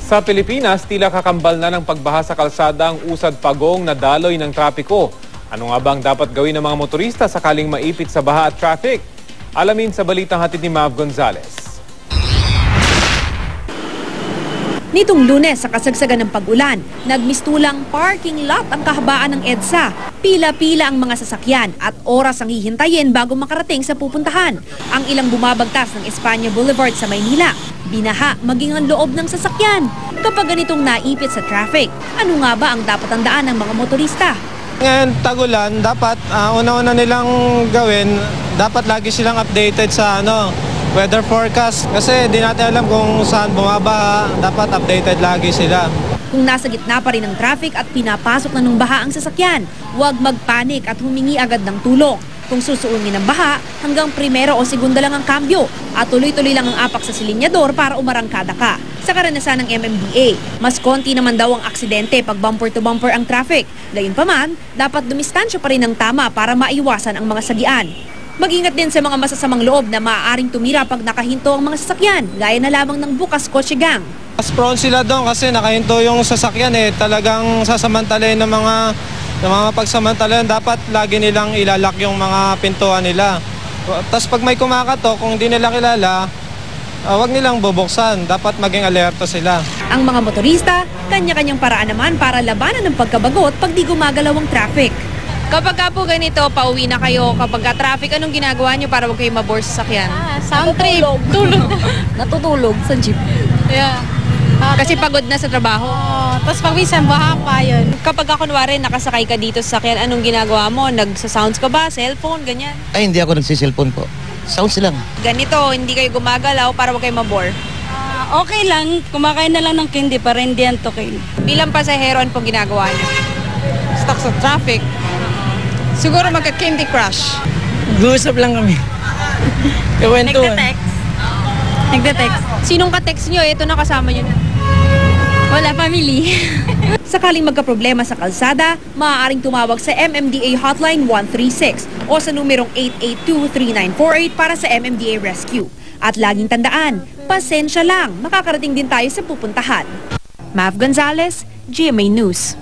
Sa Pilipinas, tila kakambal na ng pagbaha sa kalsada ang usad pagong na daloy ng trapiko. Ano nga bang dapat gawin ng mga motorista sakaling maipit sa baha at traffic? Alamin sa balitang hatid ni Mav Gonzalez. Nitong Lunes sa kasagsagan ng pag-ulan, nagmistulang parking lot ang kahabaan ng EDSA. Pila-pila ang mga sasakyan at oras ang hihintayin bago makarating sa pupuntahan. Ang ilang bumabagtas ng Espanya Boulevard sa Maynila, binaha maging ang loob ng sasakyan. Kapag ganitong naipit sa traffic, ano nga ba ang dapat tandaan ng mga motorista? Ngayon, tag-ulan, dapat una-una nilang gawin, dapat lagi silang updated sa weather forecast. Kasi di natin alam kung saan bumabaha, dapat updated lagi sila. Kung nasa gitna pa rin ng traffic at pinapasok na ng baha ang sasakyan, huwag magpanik at humingi agad ng tulong. Kung susuungin ng baha, hanggang primero o segunda lang ang kambyo at tuloy-tuloy lang ang apak sa silinyador para umarangkada ka. Sa karanasan ng MMDA, mas konti naman daw ang aksidente pag bumper-to-bumper ang traffic. Gayunpaman, dapat dumistansya pa rin ng tama para maiwasan ang mga sagian. Mag-ingat din sa mga masasamang loob na maaaring tumira pag nakahinto ang mga sasakyan, gaya na lamang ng bukas kotse gang. Mas prone sila doon kasi nakahinto yung sasakyan talagang sasamantalayin ng mga pagsamantalayan, dapat lagi nilang ilalak yung mga pintuan nila. Tapos pag may kumakatok, kung hindi nila kilala, wag nilang bubuksan. Dapat maging alerto sila. Ang mga motorista, kanya-kanyang paraan naman para labanan ng pagkabagot pag di gumagalaw ang traffic. Kapag ka po ganito, pauwi na kayo kapag ka-traffic, anong ginagawa nyo para huwag kayo mabore sa sakyan? Sound trip. Tulog. Natutulog sa jeep. Yeah. Kasi pagod na sa trabaho. Tapos pag minsan baha pa yun. Kapag ka kunwari nakasakay ka dito sa sakyan, anong ginagawa mo? Nagsa-sounds ka ba? Cellphone? Ganyan? Ay, hindi ako nagsiselfone po. Sounds lang. Ganito, hindi kayo gumagalaw para huwag kayo mabore. Okay lang, kumakain na lang ng candy para hindi antokin. Bilang pasahero, ano pong ginagawa nyo? Stuck sa traffic. Siguro magka-candy crush. Nag-uusap lang kami. Kawentuhan. Nagte-text. Sinong ka-text nyo? Ito na kasama nyo na. Wala, family. Sakaling magkaproblema sa kalsada, maaaring tumawag sa MMDA Hotline 136 o sa numerong 882-3948 para sa MMDA Rescue. At laging tandaan, pasensya lang, makakarating din tayo sa pupuntahan. Mav Gonzalez, GMA News.